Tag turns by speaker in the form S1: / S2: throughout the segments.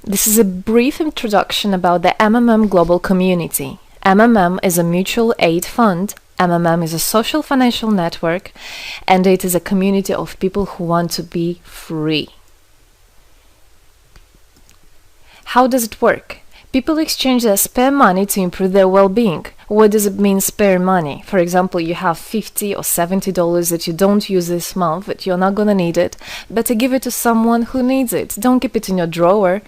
S1: This is a brief introduction about the MMM global community. MMM is a mutual aid fund. MMM is a social financial network, and it is a community of people who want to be free. How does it work? People exchange their spare money to improve their well-being. What does it mean, spare money? For example, you have $50 or $70 that you don't use this month, but you're not gonna need it. Better give it to someone who needs it. Don't keep it in your drawer.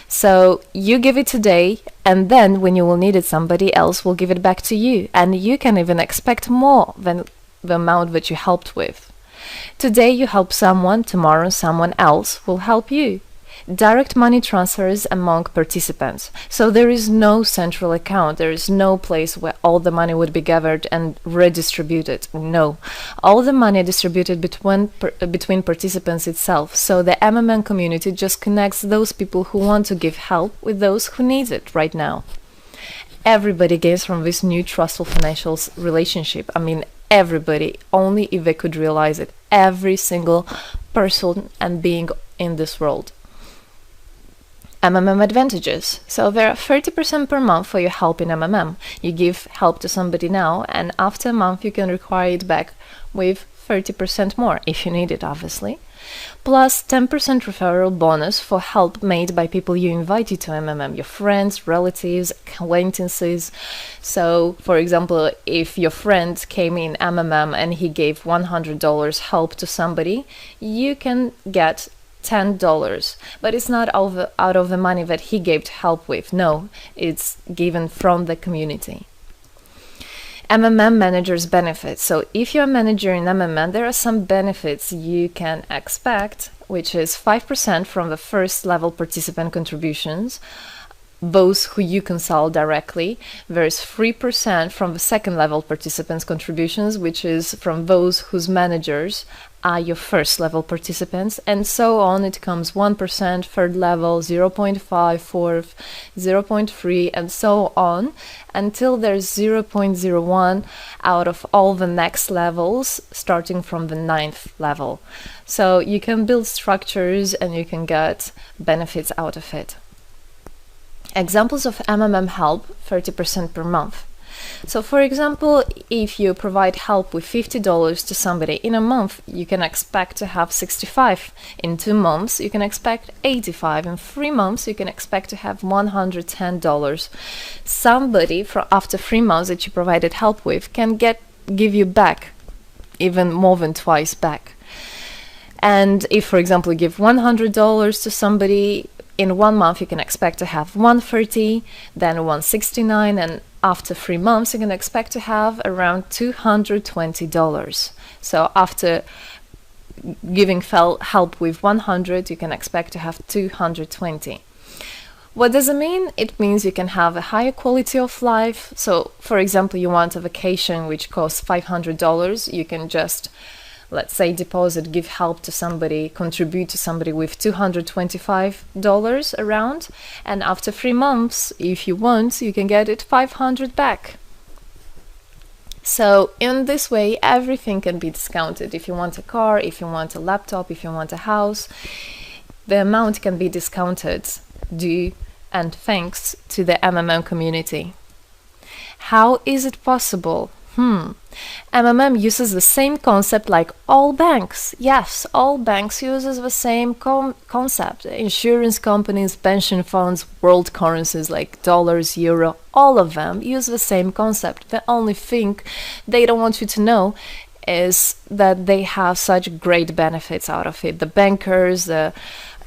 S1: So you give it today, and then when you will need it, somebody else will give it back to you. And you can even expect more than the amount that you helped with. Today you help someone, tomorrow someone else will help you. Direct money transfers among participants. So there is no central account. There is no place where all the money would be gathered and redistributed. No. All the money distributed between participants itself. So the MMM community just connects those people who want to give help with those who need it right now. Everybody gains from this new trustful financial relationship. I mean, everybody, only if they could realize it. Every single person and being in this world. MMM advantages. So there are 30% per month for your help in MMM. You give help to somebody now, and after a month you can require it back with 30% more, if you need it, obviously. Plus 10% referral bonus for help made by people you invited to MMM, your friends, relatives, acquaintances. So, for example, if your friend came in MMM and he gave $100 help to somebody, you can get $10, but it's not out of the money that he gave help with. No, it's given from the community. MMM managers benefits. So if you're a manager in MMM, there are some benefits you can expect, which is 5% from the first level participant contributions, those who you consult directly. There's 3% from the second level participants contributions, which is from those whose managers are your first level participants, and so on. It comes 1%, third level, 0.5, fourth, 0.3, and so on, until there's 0.01 out of all the next levels, starting from the 9th level. So you can build structures and you can get benefits out of it. Examples of MMM help, 30% per month. So for example, if you provide help with $50 to somebody in a month, you can expect to have 65. In 2 months, you can expect 85. In 3 months, you can expect to have $110. Somebody after 3 months that you provided help with can give you back even more than twice back. And if, for example, you give $100 to somebody, in 1 month you can expect to have $130, then $169, and after 3 months you can expect to have around $220. So after giving help with 100, you can expect to have 220. What does it mean? It means you can have a higher quality of life. So for example, you want a vacation which costs $500, you can just, let's say, deposit, give help to somebody, contribute to somebody with $225 around, and after 3 months, if you want, you can get it $500 back. So in this way, everything can be discounted. If you want a car, if you want a laptop, if you want a house, the amount can be discounted due and thanks to the MMM community. How is it possible? MMM uses the same concept like all banks. Yes, all banks uses the same concept. Insurance companies, pension funds, world currencies like dollars, euro, all of them use the same concept. The only thing they don't want you to know is that they have such great benefits out of it. The bankers,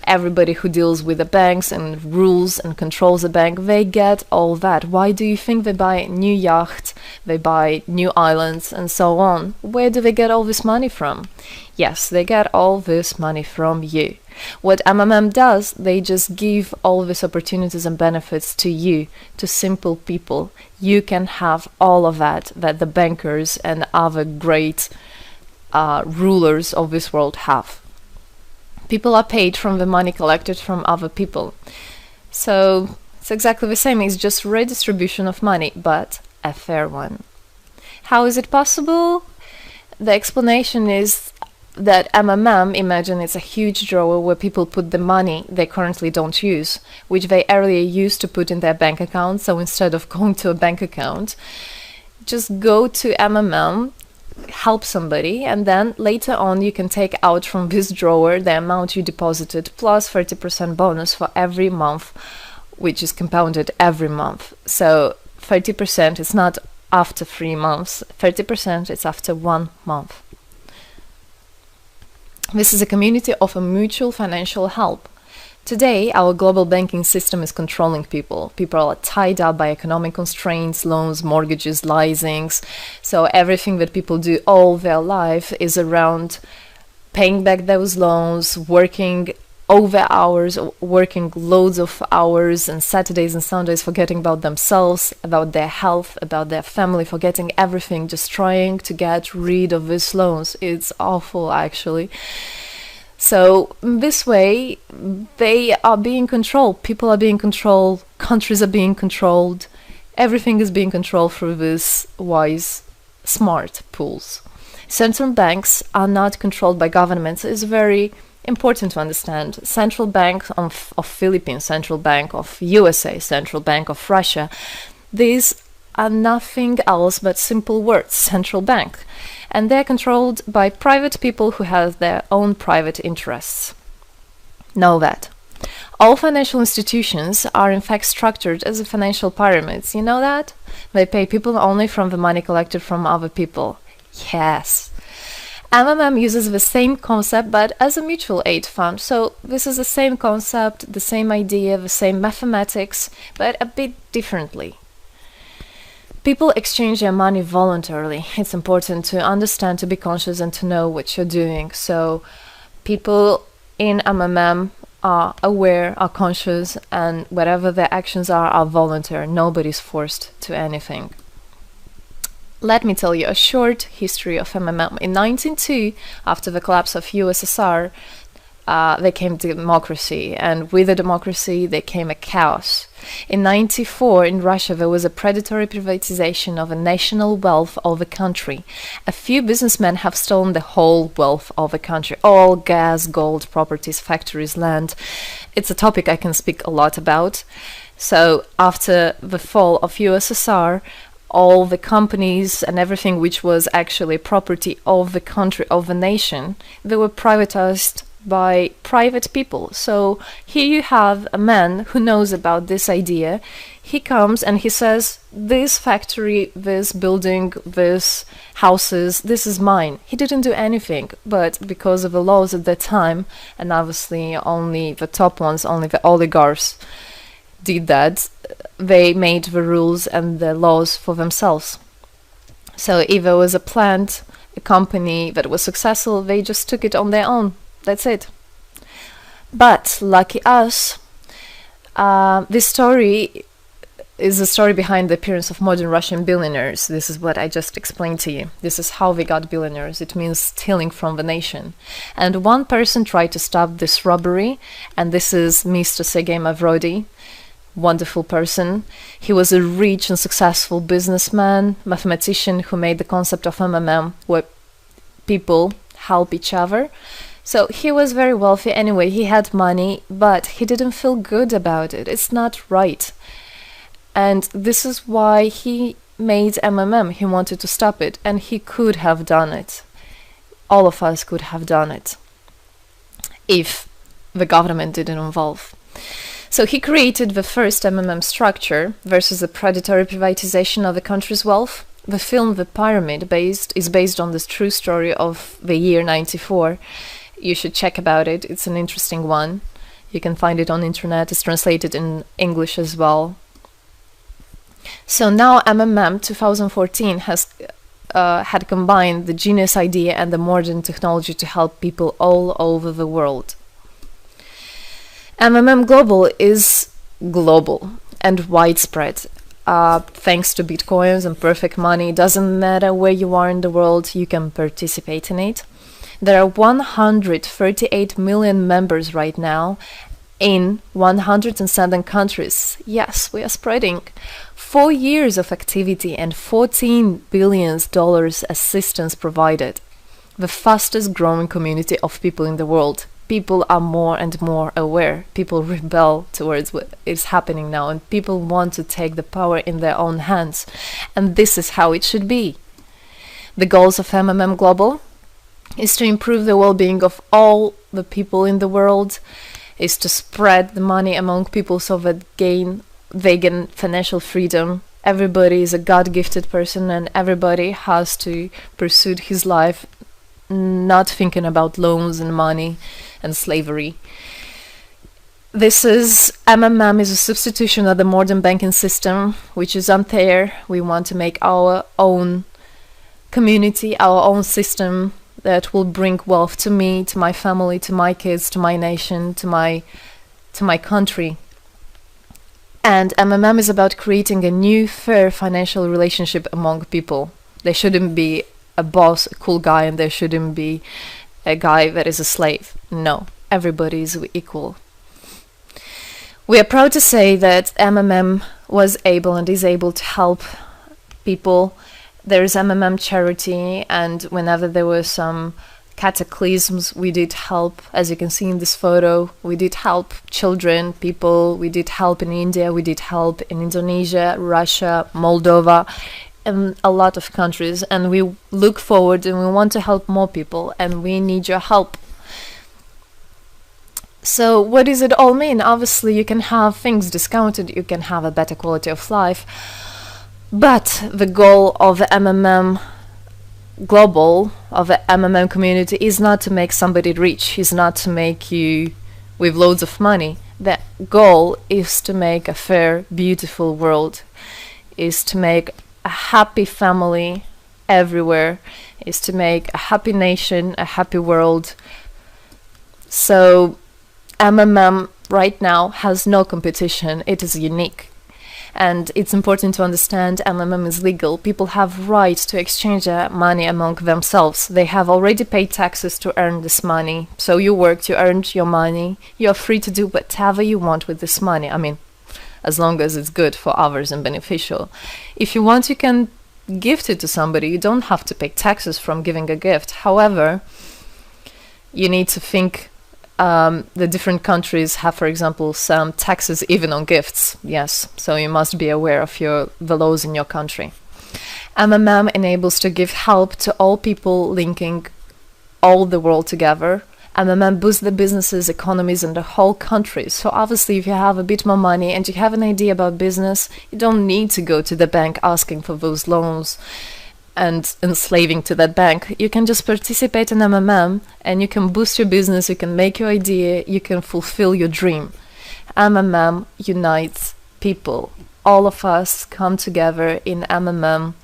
S1: everybody who deals with the banks and rules and controls the bank, they get all that. Why do you think they buy new yachts, they buy new islands, and so on? Where do they get all this money from? Yes, they get all this money from you. What MMM does, they just give all these opportunities and benefits to you, to simple people. You can have all of that the bankers and other great rulers of this world have. People are paid from the money collected from other people. So it's exactly the same. It's just redistribution of money, but a fair one. How is it possible? The explanation is that MMM, imagine it's a huge drawer where people put the money they currently don't use, which they earlier used to put in their bank account. So instead of going to a bank account, just go to MMM, help somebody, and then later on you can take out from this drawer the amount you deposited plus 30% bonus for every month, which is compounded every month. So 30% is not after 3 months, 30% is after 1 month. This is a community of a mutual financial help. Today, our global banking system is controlling people. People are tied up by economic constraints, loans, mortgages, leasings. So everything that people do all their life is around paying back those loans, working over hours, working loads of hours and Saturdays and Sundays, forgetting about themselves, about their health, about their family, forgetting everything, just trying to get rid of these loans. It's awful, actually. So this way, they are being controlled. People are being controlled. Countries are being controlled. Everything is being controlled through these wise, smart pools. Central banks are not controlled by governments. It's very important to understand. Central Bank of Philippines, Central Bank of USA, Central Bank of Russia. These are nothing else but simple words, central bank. And they're controlled by private people who have their own private interests. Know that. All financial institutions are in fact structured as a financial pyramids. You know that? They pay people only from the money collected from other people. Yes. MMM uses the same concept but as a mutual aid fund. So this is the same concept, the same idea, the same mathematics, but a bit differently. People exchange their money voluntarily. It's important to understand, to be conscious, and to know what you're doing. So people in MMM are aware, are conscious, and whatever their actions are voluntary. Nobody's forced to anything. Let me tell you a short history of MMM. In 1902, after the collapse of USSR, there came democracy, and with the democracy there came a chaos. In 1994, in Russia, there was a predatory privatization of a national wealth of the country. A few businessmen have stolen the whole wealth of the country, all gas, gold, properties, factories, land. It's a topic I can speak a lot about. So after the fall of USSR, all the companies and everything which was actually property of the country, of the nation, they were privatized by private people. So here you have a man who knows about this idea. He comes and he says, this factory, this building, this houses, this is mine. He didn't do anything, but because of the laws at that time, and obviously only the top ones, only the oligarchs did that, they made the rules and the laws for themselves. So if there was a plant, a company that was successful, they just took it on their own. That's it. But lucky us, this story is the story behind the appearance of modern Russian billionaires. This is what I just explained to you. This is how they got billionaires. It means stealing from the nation. And one person tried to stop this robbery, and this is Mr. Sergei Mavrodi. Wonderful person. He was a rich and successful businessman, mathematician who made the concept of MMM, where people help each other. So he was very wealthy anyway, he had money, but he didn't feel good about it. It's not right. And this is why he made MMM. He wanted to stop it, and he could have done it. All of us could have done it if the government didn't involve. So he created the first MMM structure versus the predatory privatization of the country's wealth. The film The Pyramid is based on this true story of the year 94. You should check about it. It's an interesting one. You can find it on the internet. It's translated in English as well. So now MMM 2014 has had combined the genius idea and the modern technology to help people all over the world. MMM Global is global and widespread. Thanks to Bitcoins and perfect money, doesn't matter where you are in the world, you can participate in it. There are 138 million members right now in 107 countries. Yes, we are spreading. 4 years of activity and $14 billion assistance provided. the fastest growing community of people in the world. People are more and more aware. People rebel towards what is happening now, and people want to take the power in their own hands. And this is how it should be. The goals of MMM Global is to improve the well-being of all the people in the world, is to spread the money among people so that they gain financial freedom. Everybody is a God-gifted person, and everybody has to pursue his life not thinking about loans and money and slavery. This is MMM is a substitution of the modern banking system, which is unfair. We want to make our own community, our own system that will bring wealth to me, to my family, to my kids, to my nation, to my country. And MMM is about creating a new, fair financial relationship among people. There shouldn't be a boss, a cool guy, and there shouldn't be a guy that is a slave. No, everybody is equal. We are proud to say that MMM was able and is able to help people. There is MMM charity, and whenever there were some cataclysms, we did help. As you can see in this photo, we did help children, people. We did help in India, we did help in Indonesia, Russia, Moldova, and a lot of countries. And we look forward and we want to help more people, and we need your help. So what does it all mean? Obviously, you can have things discounted, you can have a better quality of life, but the goal of the MMM Global, of the MMM community, is not to make somebody rich, is not to make you with loads of money. The goal is to make a fair, beautiful world, is to make a happy family everywhere, is to make a happy nation, a happy world. So MMM right now has no competition, it is unique. And it's important to understand MMM is legal. People have right to exchange their money among themselves. They have already paid taxes to earn this money. So you worked, you earned your money. You're free to do whatever you want with this money. I mean, as long as it's good for others and beneficial. If you want, you can gift it to somebody. You don't have to pay taxes from giving a gift. However, you need to think the different countries have, for example, some taxes even on gifts. Yes, so you must be aware of the laws in your country. MMM enables to give help to all people, linking all the world together. MMM boosts the businesses, economies, and the whole country. So obviously, if you have a bit more money and you have an idea about business, you don't need to go to the bank asking for those loans and enslaving to that bank. You can just participate in MMM and you can boost your business, you can make your idea, you can fulfill your dream. MMM unites people. All of us come together in MMM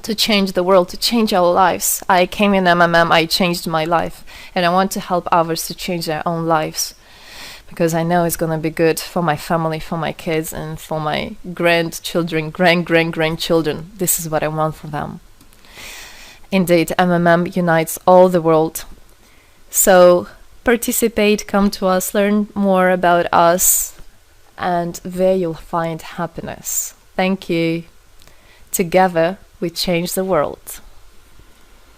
S1: to change the world, to change our lives. I came in MMM, I changed my life, and I want to help others to change their own lives, because I know it's going to be good for my family, for my kids, and for my grandchildren, grandchildren. This is what I want for them. Indeed, MMM unites all the world. So participate, come to us, learn more about us, and there you'll find happiness. Thank you. Together, we change the world.